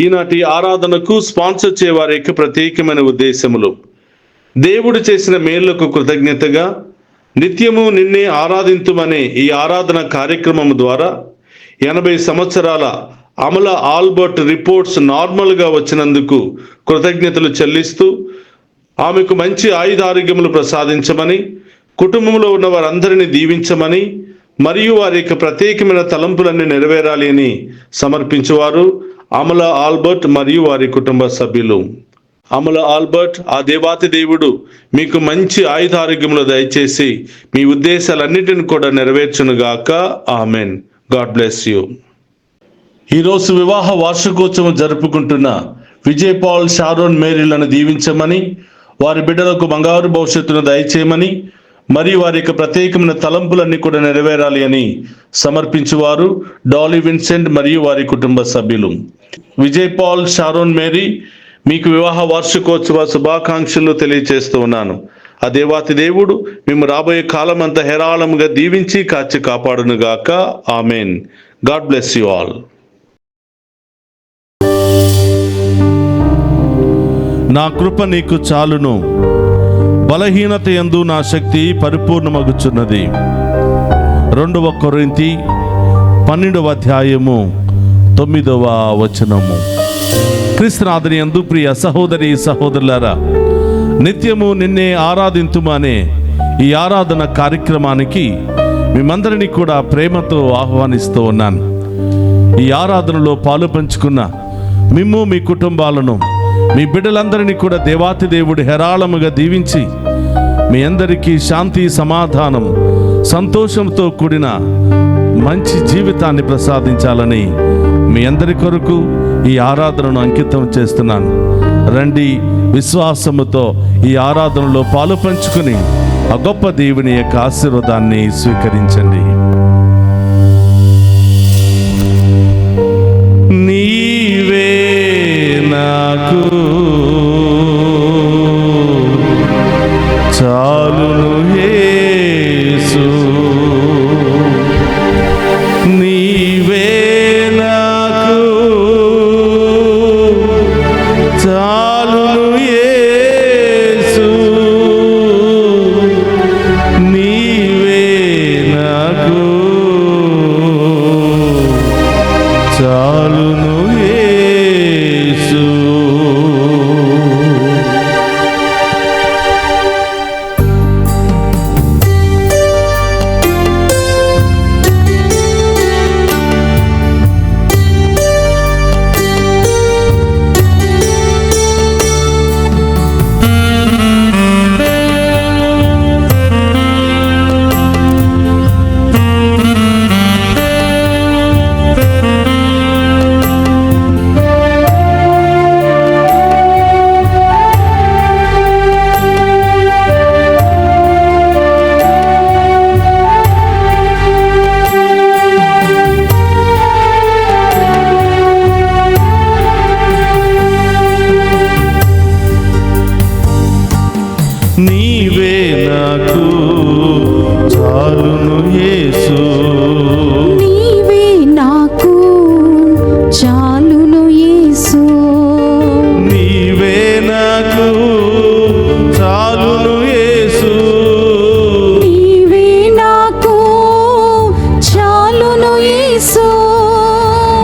ఈనాటి ఆరాధనకు స్పాన్సర్ చేయవారి యొక్క ప్రత్యేకమైన ఉద్దేశములు: దేవుడు చేసిన మేళ్లకు కృతజ్ఞతగా నిత్యము నిన్నే ఆరాధింతుమనే ఈ ఆరాధన కార్యక్రమం ద్వారా 80 సంవత్సరాల అమల ఆల్బర్ట్ రిపోర్ట్స్ నార్మల్గా వచ్చినందుకు కృతజ్ఞతలు చెల్లిస్తూ ఆమెకు మంచి ఆయుధారోగ్యములు ప్రసాదించమని, కుటుంబంలో ఉన్న వారందరినీ దీవించమని మరియు వారి యొక్క ప్రత్యేకమైన తలంపులన్నీ నెరవేరాలి అని సమర్పించేవారు అమల ఆల్బర్ట్ మరియు వారి కుటుంబ సభ్యులు. అమల ఆల్బర్ట్, ఆ దేవాతి దేవుడు మీకు మంచి ఆయుధారోగ్యములు దయచేసి మీ ఉద్దేశాలన్నిటిని కూడా నెరవేర్చునుగాక. ఆమెన్. God bless you. ఈరోజు వివాహ వార్షికోత్సవం జరుపుకుంటున్న విజయ్ పాల్ షారోన్ మేరీలను దీవించమని, వారి బిడ్డలకు బంగారు భవిష్యత్తును దయచేయమని మరియు వారి యొక్క ప్రత్యేకమైన తలంపులన్నీ కూడా నెరవేరాలి అని సమర్పించేవారు డాలీ విన్సెంట్ మరియు వారి కుటుంబ సభ్యులు. విజయ్ పాల్ షారోన్ మేరీ, మీకు వివాహ వార్షికోత్సవ శుభాకాంక్షలు తెలియజేస్తూ ఉన్నాను. ఆ దేవాతి దేవుడు మేము రాబోయే కాలం అంతా హేరాళముగా దీవించి కాచి కాపాడునుగాక. Amen. God bless you all. నా కృప నీకు చాలును, బలహీనత యందు నా శక్తి పరిపూర్ణమగుచున్నది. 2 కొరింథీ 12వ అధ్యాయము 9వ వచనము. క్రీస్తునాథుని యందు ప్రియ సహోదరి సహోదరులారా, నిత్యము నిన్నే ఆరాధింతుము అనే ఈ ఆరాధన కార్యక్రమానికి మిమ్మందరినీ కూడా ప్రేమతో ఆహ్వానిస్తూ ఉన్నాను. ఈ ఆరాధనలో పాలు పంచుకున్న మిమ్ము, మీ కుటుంబాలను, మీ బిడ్డలందరినీ కూడా దేవాతి దేవుడు హేరాళముగా దీవించి మీ అందరికీ శాంతి, సమాధానం, సంతోషంతో కూడిన మంచి జీవితాన్ని ప్రసాదించాలని మీ అందరి కొరకు ఈ ఆరాధనను అంకితం చేస్తున్నాను. రండి, విశ్వాసముతో ఈ ఆరాధనలో పాలు పంచుకుని ఆ గొప్ప దేవుని యొక్క ఆశీర్వాదాన్ని స్వీకరించండి. నీవే నాకు చాలును యేసు, నీవే నాకు చాలును యేసు, నీవే నాకు చాలును యేసు. నీవే నాకు చాలును యేసు, నీవే నాకు చాలును యేసు, నీవే నాకు చాలును యేసు, నీవే నాకు చాలును యేసు,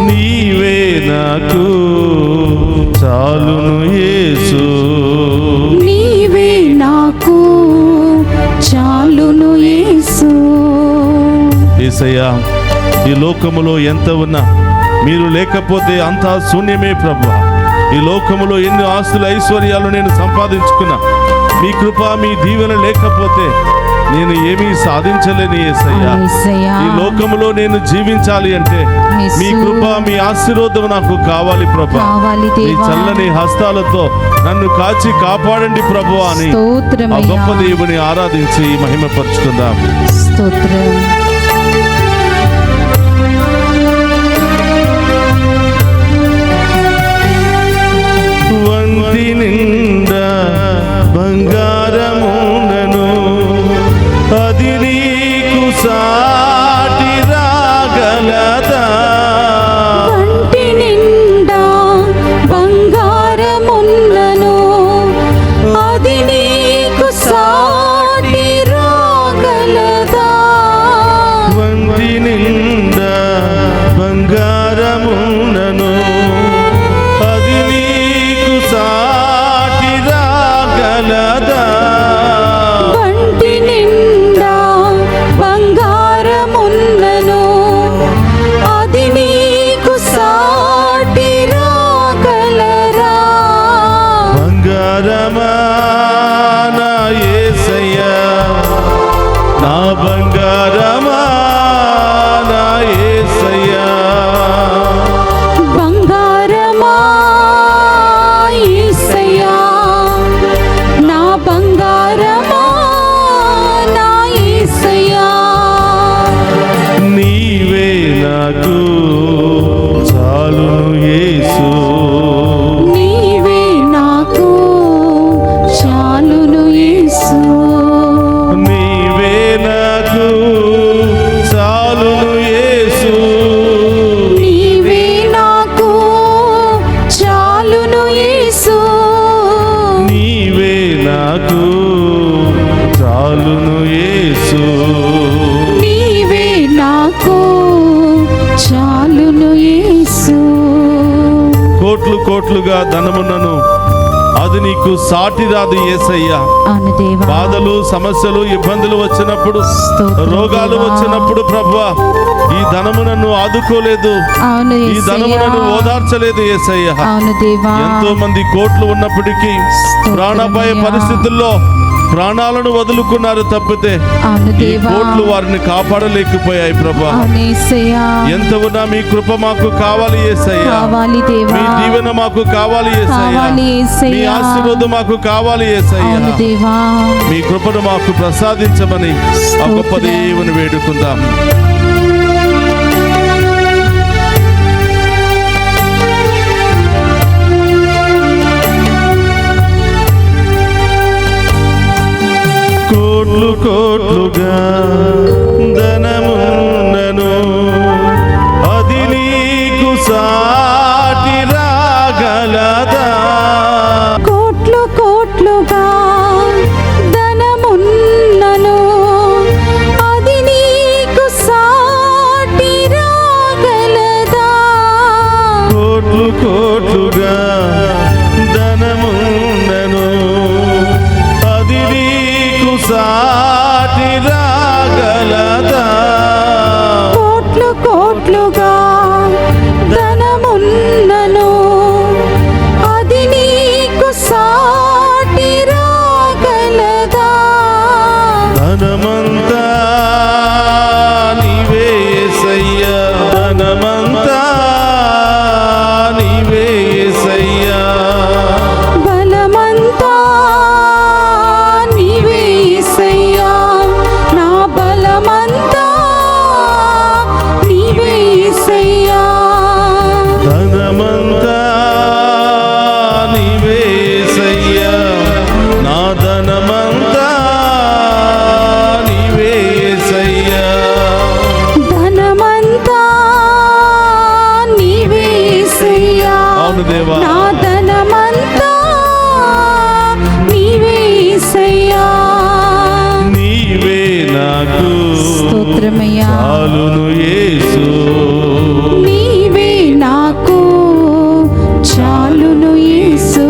నీవే నాకు చాలును యేసు, నీవే నాకు చాలును యేసు. యేసయ్యా, ఈ లోకములో ఎంత ఉన్నా మీరు లేకపోతే అంతా శూన్యమే ప్రభువా. ఈ లోకములో ఎన్ని ఆస్తులు ఐశ్వర్యాలు నేను సంపాదించుకున్నా, మీ కృప, మీ దీవెన లేకపోతే నేను ఏమీ సాధించలేని యేసయ్యా. ఈ లోకములో నేను జీవించాలి అంటే మీ కృప, మీ ఆశీర్వాదం నాకు కావాలి ప్రభువా. మీ చల్లని హస్తాలతో నన్ను కాచి కాపాడండి ప్రభువా అని ఆ గొప్ప దేవుని ఆరాధించి మహిమపరుచుకుందాం. స్తోత్రం. వంటి నిండా బంగారమునను అది నీకు సాటి రాగలదా, వంటి నిండా సాటి రాగలదా వంటి నిండా బంగారమున్నను అది నీకు సాటి రాగలరా బంగారమా నా యేసయ్యా నా బంగారమా నా యేసయ్యా బంగారమా యేసయ్యా నా బంగారమా నా యేసయ్యా నీవే నాకు చాలును యేసు నీవే నాకు చాలును యేసు నీవే నాకు చాలును యేసు నీవే నాకు చాలును యేసు నీవే నాకు చాలును యేసు నీవే నాకు చాలును యేసు కోట్లు కోట్లుగా ధనమున్నను అది నీకు సాటి రాదు యేసయ్యా అవును దేవా బాధలు సమస్యలు ఇబ్బందులు వచ్చినప్పుడు స్తోత్రం రోగాలు దేవా. వచ్చినప్పుడు ప్రభువా ఈ ధనము నన్ను ఆదుకోలేదు అవును ఈ ధనము యేసయ్యా. నన్ను ఓదార్చలేదు యేసయ్యా అవును దేవా ఎంతో మంది కోట్లు ఉన్నప్పటికీ ప్రాణాపాయ పరిస్థితుల్లో ప్రాణాలను వదులుకున్నారు తప్పితే అవును ఈ దేవా కోట్లు వారిని కాపాడలేకపోయాయి ప్రభా అవును యేసయ్యా ఎంత ఉన్నా మీ కృప మాకు కావాలి యేసయ్యా కావాలి దేవా మీ దీవెన మాకు కావాలి యేసయ్యా కావాలి మీ యేసయ్యా ఆశీర్వాదం మాకు కావాలి యేసయ్యా అవును దేవా మీ కృపను మాకు ప్రసాదించమని ఆ గొప్ప దేవుని వేడుకుందాం. కోట్లు కోట్లుగా ధనమున్నను అది నీకు సాటి రాగలదా కోట్లు కోట్లుగా ధనమున్నను అది నీకు సాటి రాగలదా కోట్లు కోట్లుగా ధనమున్నను అది నీకు సాటి రాగలదా కోట్లు కోట్లుగా ధనమున్నను అది నీకు సాటి రాగలదా ధనమంతా నీవే యేసయ్యా ధనమంతా నీవే యేసయ్యా బలమంతా నీవే యేసయ్యా నా బలమంతా నీవే యేసయ్యా ధనమంతా నీవే యేసయ్యా నా ధనమంతా నీవే యేసయ్యా ధనమంతా నీవే యేసయ్యా అవును దేవా నా ధనమంతా నీవే యేసయ్యా నీవే నాకు స్తోత్రమయ్యా చాలును యేసు నీవే నాకు చాలును యేసు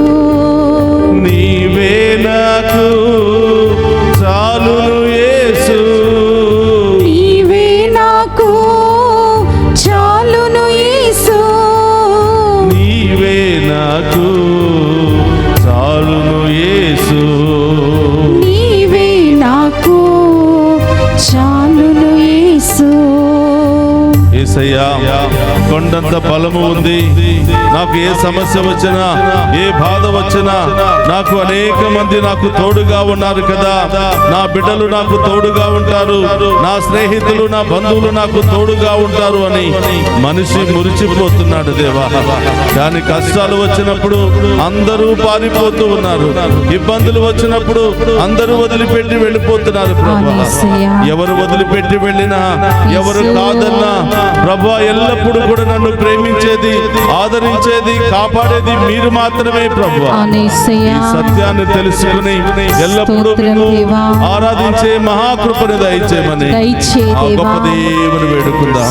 నీవే నాకు చాలును యేసు నీవే నాకు చాలును యేసు నీవే నాకు చాలును యేసు నీవే నాకు చాలును యేసు యేసయ్యా కొండంత బలము ఉంది. నాకు ఏ సమస్య వచ్చినా ఏ బాధ వచ్చినా నాకు అనేక మంది నాకు తోడుగా ఉన్నారు కదా. నా బిడ్డలు నాకు తోడుగా ఉంటారు, నా స్నేహితులు నా బంధువులు నాకు తోడుగా ఉంటారు అని మనిషి మురిచిపోతున్నాడు దేవా. కానీ కష్టాలు వచ్చినప్పుడు అందరూ పారిపోతూ ఉన్నారు, ఇబ్బందులు వచ్చినప్పుడు అందరూ వదిలిపెట్టి వెళ్ళిపోతున్నారు ప్రభా. ఎవరు వదిలిపెట్టి వెళ్ళినా ఎవరు కాదన్నా ప్రభా ఎల్లప్పుడూ కూడా నన్ను ప్రేమించేది, ఆదరించేది, కాపాడేది మీరు మాత్రమే ప్రభా. ఈ సత్యాన్ని తెలుసుకుని ఎల్లప్పుడూ నిన్ను ఆరాధించే మహాకృపను దయచేయమని ఆ గొప్ప దేవుని వేడుకుందాం.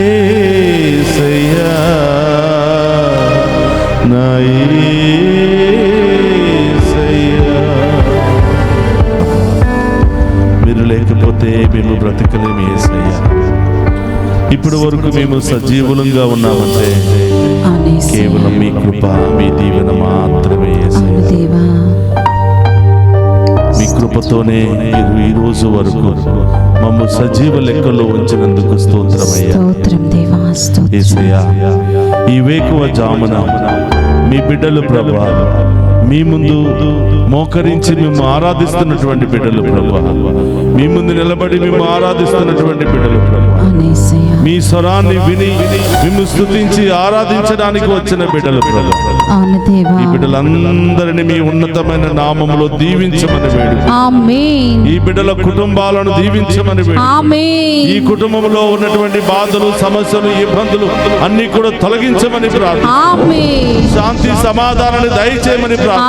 నా యేసయ్యా. మీరు లేకపోతే మేము బ్రతకలేము యేసయ్యా. ఇప్పుడు వరకు మేము సజీవులంగా ఉన్నామంటే కేవలం మీ కృప, మీ దీవెన మాత్రమే యేసయ్యా. మీ కృపతోనే మీరు ఈ రోజు వరకు మమ్ము సజీవ లెక్కలో ఉంచినందుకు స్తోత్రమయ్యా. యేసయ్యా, ఈ వేకువ జామున మీ బిడ్డలు ప్రభువా, మీ ముందు మోకరించి మేము ఆరాధిస్తున్నటువంటి బిడ్డలు ప్రభువా, మీ ముందు నిలబడి మేము ఆరాధిస్తున్నటువంటి బిడ్డలు ప్రభువా, మీ స్వరాన్ని విని మేము స్తుతించి ఆరాధించడానికి వచ్చిన బిడ్డలు ప్రభువా, ఈ బిడ్డలందరినీ మీ ఉన్నతమైన నామములో దీవించమని వేడు. ఈ బిడ్డల కుటుంబాలను దీవించమని వేడు. ఈ కుటుంబంలో ఉన్నటువంటి బాధలు, సమస్యలు, ఇబ్బందులు అన్ని కూడా తొలగించమని ప్రార్థన. శాంతి సమాధానాన్ని దయచేయమని ప్రార్థన.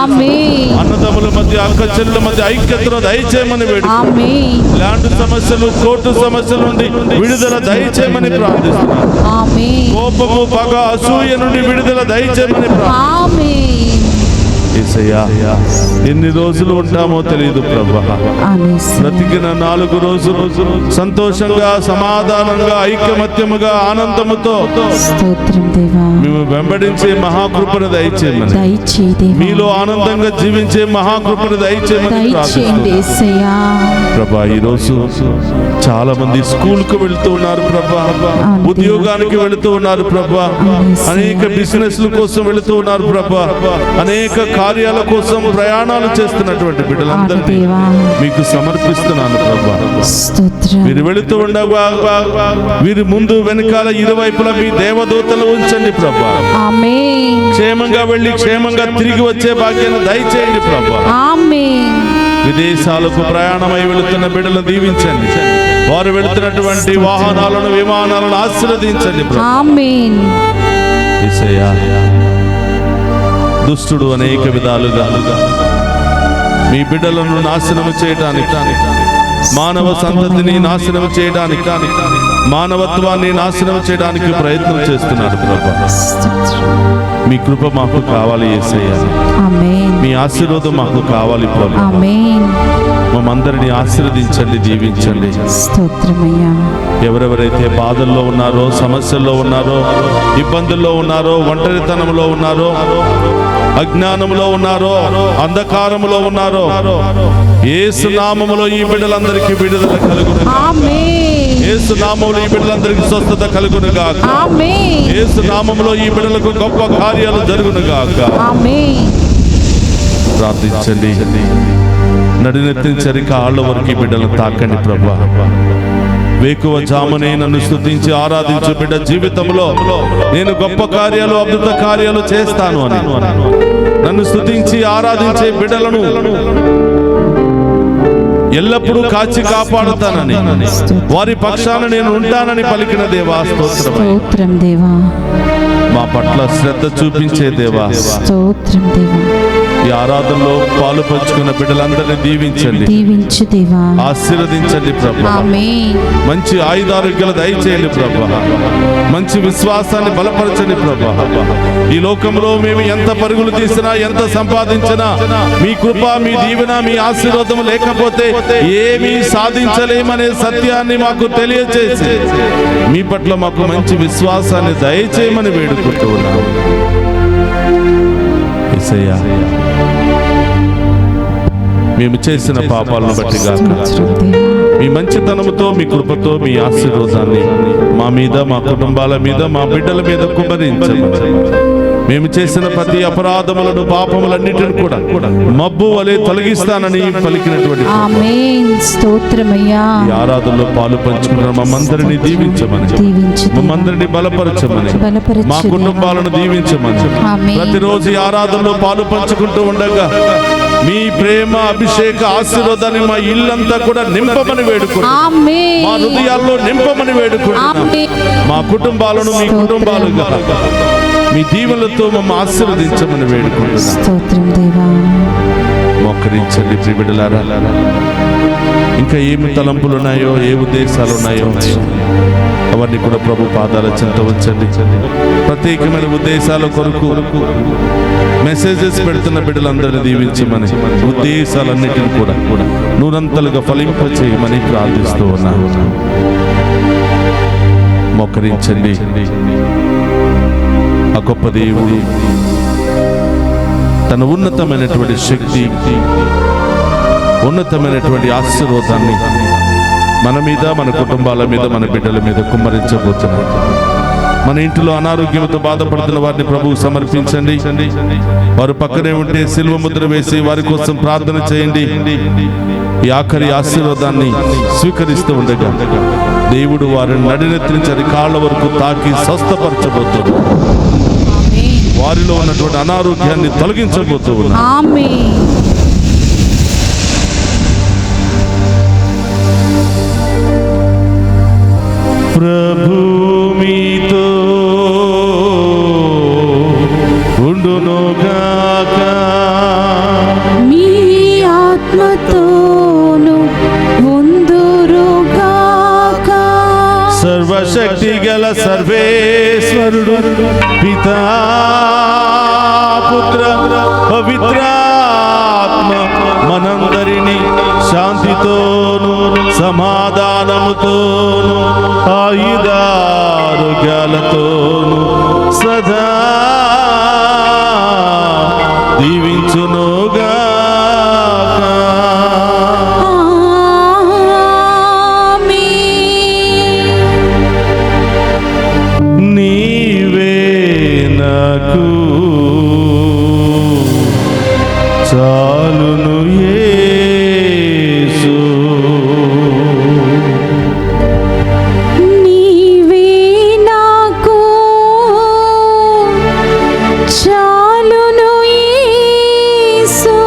అన్నదమ్ముల మధ్య, అక్క చెల్లెల మధ్య ఐక్యతను దయచేయమని వేడు. ల్యాండ్ సమస్యలు, కోర్టు సమస్యల నుండి విడుదల దయచేయమని ప్రార్థిస్తున్నాను. కోపము, పగ, అసూయ నుండి విడుదల దయచేయమని ప్రార్థన. యేసయ్యా, ఎన్ని రోజులు ఉంటామో తెలియదు ప్రభువా. బ్రతికిన 4 రోజులు సంతోషంగా, సమాధానంగా, ఐకమత్యముగా, ఆనందముతో మేము వెంబడించే మహాకృపను దయచేయమని, మీలో ఆనందంగా జీవించే మహాకృపను దయచేయమని ప్రభా. ఈ రోజు చాలా మంది స్కూల్ కు వెళుతూ ఉన్నారు ప్రభా, ఉద్యోగానికి వెళుతూ ఉన్నారు ప్రభా, అనేక బిజినెస్ల కోసం వెళుతూ ఉన్నారు ప్రభా, అనేక కార్యాల కోసం ప్రయాణాలు చేస్తున్నటువంటి బిడ్డలందరినీ మీకు సమర్పిస్తున్నాను ప్రభా. మీరు వెళుతూ ఉండగా వీరి ముందు వెనకాల ఇరువైపులా మీ దేవదూతలు ఉంచండి ప్రభా. క్షేమంగా వెళ్ళి క్షేమంగా తిరిగి వచ్చే భాగ్యాన్ని దయచేయండి ప్రభా. విదేశాలకు ప్రయాణమై వెళుతున్న బిడ్డలను దీవించండి. వారు వెళుతున్నటువంటి వాహనాలను, విమానాలను ఆశీర్వదించండి ప్రభా. యేసయ్యా, దుష్టుడు అనేక విధాలుగా మీ బిడ్డలను నాశనం చేయడానికి, మానవ సంతతిని నాశనం చేయడానికి, మానవత్వాన్ని నాశనం చేయడానికి ప్రయత్నం చేస్తున్నారు ప్రభా. మీ కృప మాకు కావాలి యేసయ్యా. మీ ఆశీర్వాదం మాకు కావాలి ప్రభా. మమ్మందరినీ ఆశీర్వదించండి, దీవించండి. ఎవరెవరైతే బాధల్లో ఉన్నారో, సమస్యల్లో ఉన్నారో, ఇబ్బందుల్లో ఉన్నారో, ఒంటరితనంలో ఉన్నారో, అజ్ఞానంలో ఉన్నారో, అంధకారములో ఉన్నారో, యేసు నామములో ఈ బిడ్డలందరికీ విడుదల కలుగును. యేసు నామములో ఈ బిడ్డలందరికీ స్వస్థత కలుగును గాక. యేసు నామములో ఈ బిడ్డలకు గొప్ప కార్యాలు జరుగును గాక. ప్రార్థించండి. నడినెత్తించరి కాళ్ళ వరకు ఈ బిడ్డలను తాకండి ప్రభా. వేకువ జామునే నన్ను స్తుతించి ఆరాధించు బిడ్డ జీవితంలో నేను గొప్ప కార్యాలు, అద్భుత కార్యాలు చేస్తాను అని, నన్ను స్తుతించి ఆరాధించే బిడ్డలను ఎల్లప్పుడూ కాచి కాపాడుతానని, వారి పక్షాన నేను ఉంటానని పలికిన దేవా స్తోత్రం. మా పట్ల శ్రద్ధ చూపించే దేవా స్తోత్రం. ఈ ఆరాధనలో పాలు పంచుకున్న బిడ్డలందరినీ దీవించండి, ఆశీర్వదించండి ప్రభా. మంచి ఆయుధారోగ్యాలు దయచేయండి ప్రభా. మంచి విశ్వాసాన్ని బలపరచండి ప్రభా. ఈ లోకంలో మేము ఎంత పరుగులు తీసినా, ఎంత సంపాదించినా మీ కృప, మీ దీవెన, మీ ఆశీర్వాదం లేకపోతే ఏమీ సాధించలేమనే సత్యాన్ని మాకు తెలియజేసి మీ పట్ల మాకు మంచి విశ్వాసాన్ని దయచేయమని వేడుకుంటూ ఉన్నాము. యేసయ్యా, మేము చేసిన పాపాలను బట్టి గాక మీ మంచితనముతో, మీ కృపతో, మీ ఆశీర్వాదాన్ని మా మీద, మా కుటుంబాల మీద, మా బిడ్డల మీద కుమ్మరించమని, మేము చేసిన ప్రతి అపరాధములను, పాపములన్నిటిని కూడా మబ్బు వలె తొలగిస్తానని పలికినటువంటి ఈ ఆరాధనలో పాలు పంచుకున్న మమ్మందరినీ దీవించమని, మమ్మందరినీ బలపరచమని, మా కుటుంబాలను దీవించమని, ప్రతిరోజు ఈ ఆరాధనలో పాలు పంచుకుంటూ ఉండగా మీ ప్రేమ, అభిషేక, ఆశీర్వాదాన్ని మా ఇల్లంతా కూడా నింపమని వేడుకుంటున్నాం. మా హృదయాల్లో నింపమని వేడుకుంటున్నాం. మా కుటుంబాలను మీ కుటుంబాలుగా మీ దీవెనలతో మమ్మల్ని ఆశీర్వదించమని వేడుకుంటున్నాం. మోకరించండి బిడ్డలారా. ఇంకా ఏమి తలంపులు ఉన్నాయో, ఏ ఉద్దేశాలు ఉన్నాయో అవన్నీ కూడా ప్రభు పాదాల చెంత ఉంచండి. ప్రత్యేకమైన ఉద్దేశాల కొరకు మెసేజెస్ పెడుతున్న బిడ్డలందరినీ దీవించమని, ఉద్దేశాలన్నిటిని కూడా నూరంతలుగా ఫలింపచేయమని ప్రార్థిస్తూ ఉన్నాను. మోకరించండి. ఆ గొప్ప దేవుడు తన ఉన్నతమైనటువంటి శక్తి, ఉన్నతమైనటువంటి ఆశీర్వాదాన్ని మన మీద, మన కుటుంబాల మీద, మన బిడ్డల మీద కుమ్మరించబోతున్నాడు. మన ఇంటిలో అనారోగ్యంతో బాధపడుతున్న వారిని ప్రభువు సమర్పించండి. వారు పక్కనే ఉంటే సిలువ ముద్ర వేసి వారి కోసం ప్రార్థన చేయండి. ఈ ఆఖరి ఆశీర్వాదాన్ని స్వీకరిస్తూ ఉండగా దేవుడు వారిని నడినెత్తి నుంచి అరికాళ్ళ వరకు తాకి స్వస్థపరచబోతున్నాడు. వారిలో ఉన్నటువంటి అనారోగ్యాన్ని తొలగించబోతూ ఉన్నాడు. ఆమేన్. ప్రభు మీతో ఉండునుగాక, మీ ఆత్మతోను ఉందురుగాక. సర్వశక్తి గల సర్వేశ్వరుడు పితా పుత్ర పవిత్రాత్మ మనందరినీ శాంతితోను సమాధానముతోను ఆయుధారోగ్యాలతోను సదా దీవించునుగాక. నీవే నాకు చాలును యేసు, నీవే నాకు చాలును యేసు,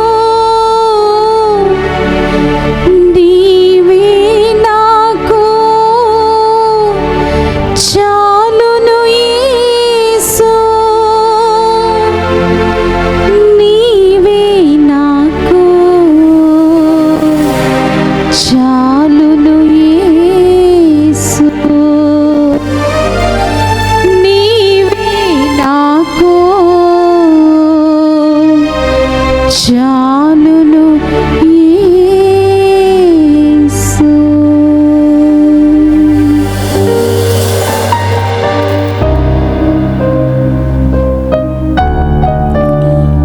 నీవే నాకు చాలును యేసు, నీవే నాకు చాలును యేసు, నీవే నాకు చాలును యేసు.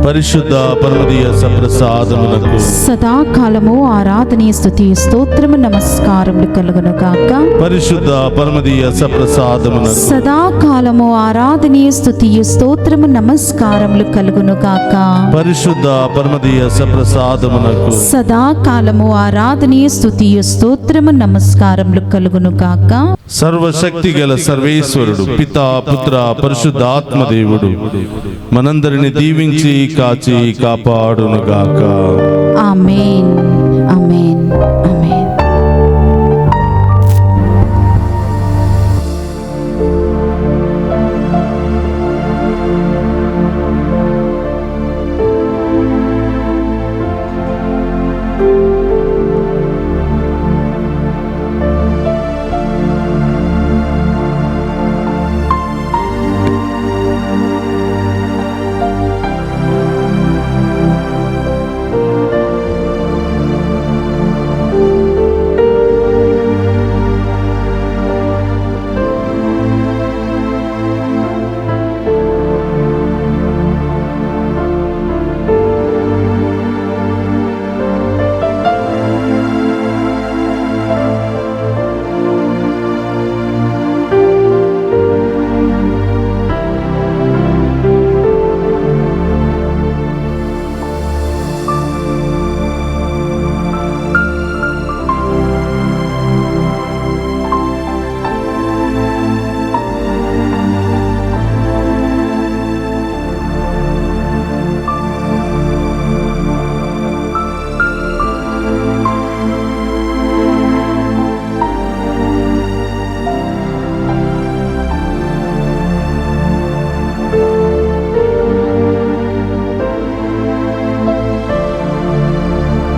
పరిశుద్ధ పరమదీయ సప్రసాదమునకు సదాకాలము ఆరాధనీయ స్తుతి స్తోత్రము నమస్కారములు కలుగును గాక. పరిశుద్ధ పరమదీయ సప్రసాదమునకు సదాకాలము ఆరాధనీయ స్తుతి స్తోత్రము నమస్కారములు కలుగును గాక. పరిశుద్ధ పరమదీయ సప్రసాదమునకు సదాకాలము ఆరాధనీయ స్తుతి స్తోత్రము నమస్కారములు కలుగును గాక. సర్వశక్తి గల సర్వేశ్వరుడు పితా పుత్ర పరిశుద్ధాత్మదేవుడు మనందరిని దీవించి కాచి కాపాడునుగాక. ఆమేన్ ఆమేన్ ఆమేన్.